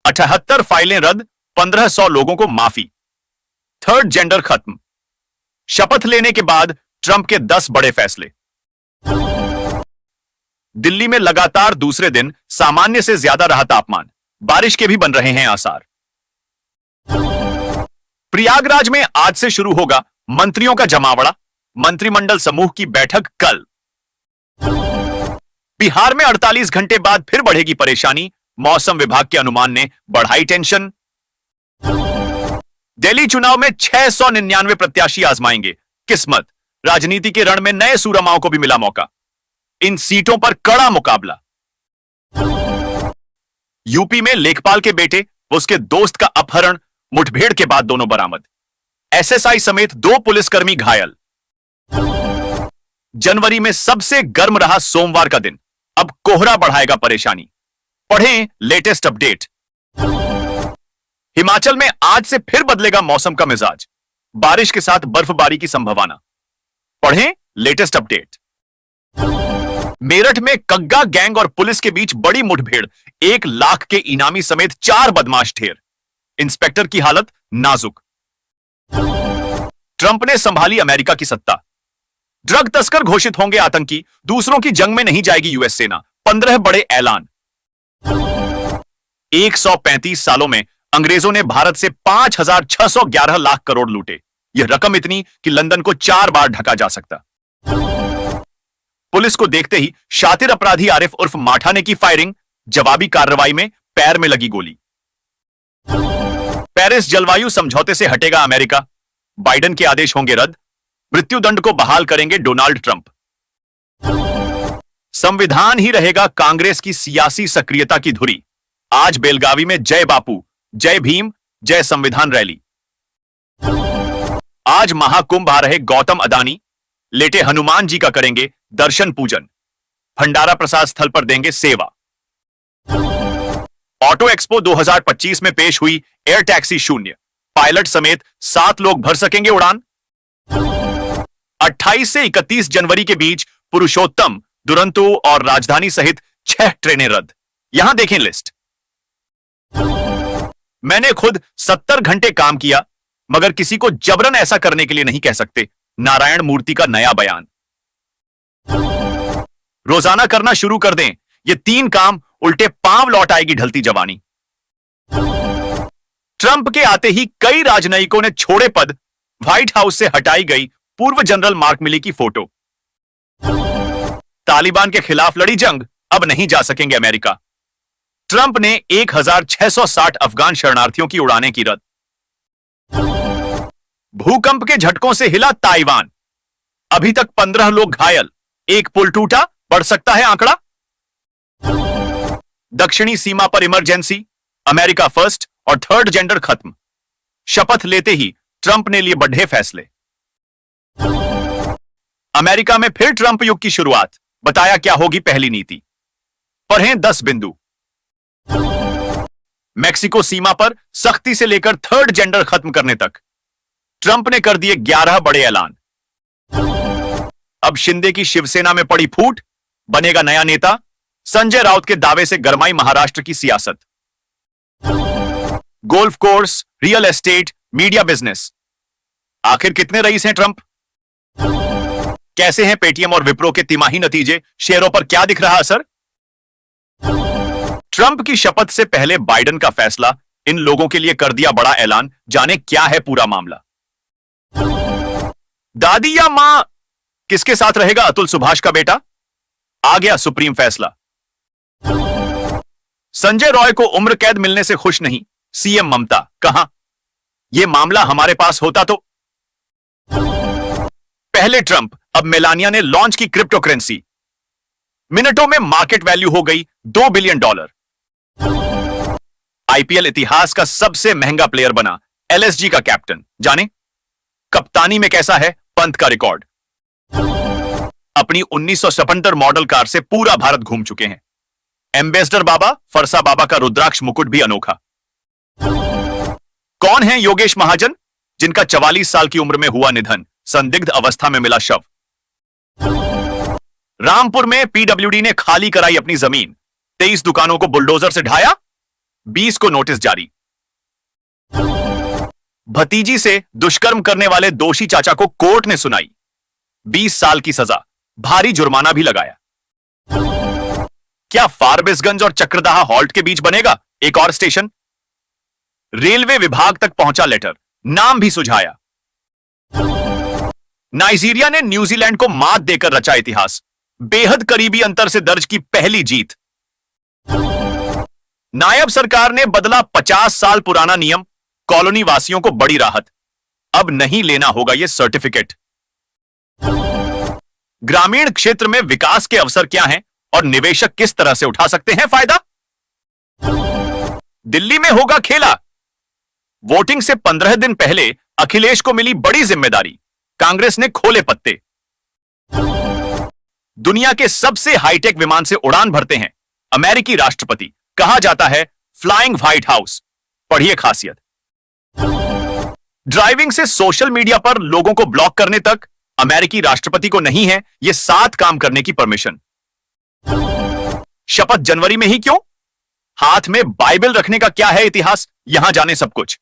78 फाइलें रद्द, 1500 लोगों को माफी। थर्ड जेंडर खत्म। शपथ लेने के बाद ट्रंप के 10 बड़े फैसले। दिल्ली में लगातार दूसरे दिन सामान्य से ज्यादा रहा तापमान, बारिश के भी बन रहे हैं आसार। प्रयागराज में आज से शुरू होगा मंत्रियों का जमावड़ा, मंत्रिमंडल समूह की बैठक कल। बिहार में 48 घंटे बाद फिर बढ़ेगी परेशानी, मौसम विभाग के अनुमान ने बढ़ाई टेंशन। दिल्ली चुनाव में 699 प्रत्याशी आजमाएंगे किस्मत, राजनीति के रण में नए सूरमाओं को भी मिला मौका। इन सीटों पर कड़ा मुकाबला। यूपी में लेखपाल के बेटे व उसके दोस्त का अपहरण, मुठभेड़ के बाद दोनों बरामद। एसएसआई समेत 2 पुलिसकर्मी घायल। जनवरी में सबसे गर्म रहा सोमवार का दिन, अब कोहरा बढ़ाएगा परेशानी। पढ़ें लेटेस्ट अपडेट। हिमाचल में आज से फिर बदलेगा मौसम का मिजाज, बारिश के साथ बर्फबारी की संभावना। पढ़ें लेटेस्ट अपडेट। मेरठ में कग्गा गैंग और पुलिस के बीच बड़ी मुठभेड़, 1 लाख के इनामी समेत 4 बदमाश ढेर। इंस्पेक्टर की हालत नाजुक। ट्रंप ने संभाली अमेरिका की सत्ता, ड्रग तस्कर घोषित होंगे आतंकी, दूसरों की जंग में नहीं जाएगी यूएस सेना। 15 बड़े ऐलान। 135 सालों में अंग्रेजों ने भारत से 5,611 लाख करोड़ लूटे। यह रकम इतनी कि लंदन को 4 बार ढका जा सकता। पुलिस को देखते ही शातिर अपराधी आरिफ उर्फ माठा ने की फायरिंग, जवाबी कार्रवाई में पैर में लगी गोली। पेरिस जलवायु समझौते से हटेगा अमेरिका, बाइडेन के आदेश होंगे रद्द, मृत्युदंड को बहाल करेंगे डोनाल्ड ट्रंप। संविधान ही रहेगा कांग्रेस की सियासी सक्रियता की धुरी। आज बेलगावी में जय बापू, जय भीम, जय संविधान रैली। आज महाकुंभ आ रहे गौतम अदानी, लेटे हनुमान जी का करेंगे दर्शन पूजन, भंडारा प्रसाद स्थल पर देंगे सेवा। ऑटो एक्सपो 2025 में पेश हुई एयर टैक्सी शून्य, पायलट समेत 7 लोग भर सकेंगे उड़ान। 28 से 31 जनवरी के बीच पुरुषोत्तम, दुरंतो और राजधानी सहित 6 ट्रेनें रद्द। यहां देखें लिस्ट। मैंने खुद 70 घंटे काम किया, मगर किसी को जबरन ऐसा करने के लिए नहीं कह सकते, नारायण मूर्ति का नया बयान। रोजाना करना शुरू कर दें ये 3 काम, उल्टे पांव लौट आएगी ढलती जवानी। ट्रंप के आते ही कई राजनयिकों ने छोड़े पद, व्हाइट हाउस से हटाई गई पूर्व जनरल मार्क मिली की फोटो। तालिबान के खिलाफ लड़ी जंग, अब नहीं जा सकेंगे अमेरिका। ट्रंप ने 1660 अफगान शरणार्थियों की उड़ानें की रद्द। भूकंप के झटकों से हिला ताइवान, अभी तक 15 लोग घायल, 1 पुल टूटा, बढ़ सकता है आंकड़ा। दक्षिणी सीमा पर इमरजेंसी, अमेरिका फर्स्ट और थर्ड जेंडर खत्म। शपथ लेते ही ट्रंप ने लिए बड़े फैसले। अमेरिका में फिर ट्रंप युग की शुरुआत, बताया क्या होगी पहली नीति। पढ़ें 10 बिंदु। मैक्सिको सीमा पर सख्ती से लेकर थर्ड जेंडर खत्म करने तक ट्रंप ने कर दिए 11 बड़े ऐलान। अब शिंदे की शिवसेना में पड़ी फूट, बनेगा नया नेता। संजय राउत के दावे से गरमाई महाराष्ट्र की सियासत। Golf course, real estate, media business, आखिर कितने रईस हैं ट्रंप? कैसे हैं पेटीएम और विप्रो के तिमाही नतीजे, शेयरों पर क्या दिख रहा असर? ट्रंप की शपथ से पहले बाइडेन का फैसला, इन लोगों के लिए कर दिया बड़ा ऐलान। जाने क्या है पूरा मामला। दादी या मां, किसके साथ रहेगा अतुल सुभाष का बेटा? आ गया सुप्रीम फैसला। संजय रॉय को उम्र कैद मिलने से खुश नहीं सीएम ममता, कहां यह मामला हमारे पास होता तो। पहले ट्रंप, अब मेलानिया ने लॉन्च की क्रिप्टो करेंसी। मिनटों में मार्केट वैल्यू हो गई $2 बिलियन। आईपीएल इतिहास का सबसे महंगा प्लेयर बना एलएसजी का कैप्टन। जाने कप्तानी में कैसा है पंत का रिकॉर्ड। अपनी 1977 मॉडल कार से पूरा भारत घूम चुके हैं। एम्बेसडर बाबा, फरसा बाबा का रुद्राक्ष मुकुट भी अनोखा। कौन है योगेश महाजन, जिनका 44 साल की उम्र में हुआ निधन, संदिग्ध अवस्था में मिला शव। रामपुर में पीडब्ल्यूडी ने खाली कराई अपनी जमीन, 23 दुकानों को बुलडोजर से ढाया। 20 को नोटिस जारी। भतीजी से दुष्कर्म करने वाले दोषी चाचा को कोर्ट ने सुनाई 20 साल की सजा, भारी जुर्माना भी लगाया। क्या फारबिसगंज और चक्रदाहा हॉल्ट के बीच बनेगा एक और स्टेशन? रेलवे विभाग तक पहुंचा लेटर, नाम भी सुझाया। नाइजीरिया ने न्यूजीलैंड को मात देकर रचा इतिहास, बेहद करीबी अंतर से दर्ज की पहली जीत। नायब सरकार ने बदला 50 साल पुराना नियम, कॉलोनी वासियों को बड़ी राहत, अब नहीं लेना होगा यह सर्टिफिकेट। ग्रामीण क्षेत्र में विकास के अवसर क्या हैं और निवेशक किस तरह से उठा सकते हैं फायदा? दिल्ली में होगा खेला। वोटिंग से 15 दिन पहले अखिलेश को मिली बड़ी जिम्मेदारी, कांग्रेस ने खोले पत्ते। दुनिया के सबसे हाईटेक विमान से उड़ान भरते हैं अमेरिकी राष्ट्रपति, कहा जाता है फ्लाइंग व्हाइट हाउस। पढ़िए खासियत। ड्राइविंग से सोशल मीडिया पर लोगों को ब्लॉक करने तक अमेरिकी राष्ट्रपति को नहीं है यह 7 काम करने की परमिशन। शपथ जनवरी में ही क्यों? हाथ में बाइबल रखने का क्या है इतिहास, यहां जाने सब कुछ।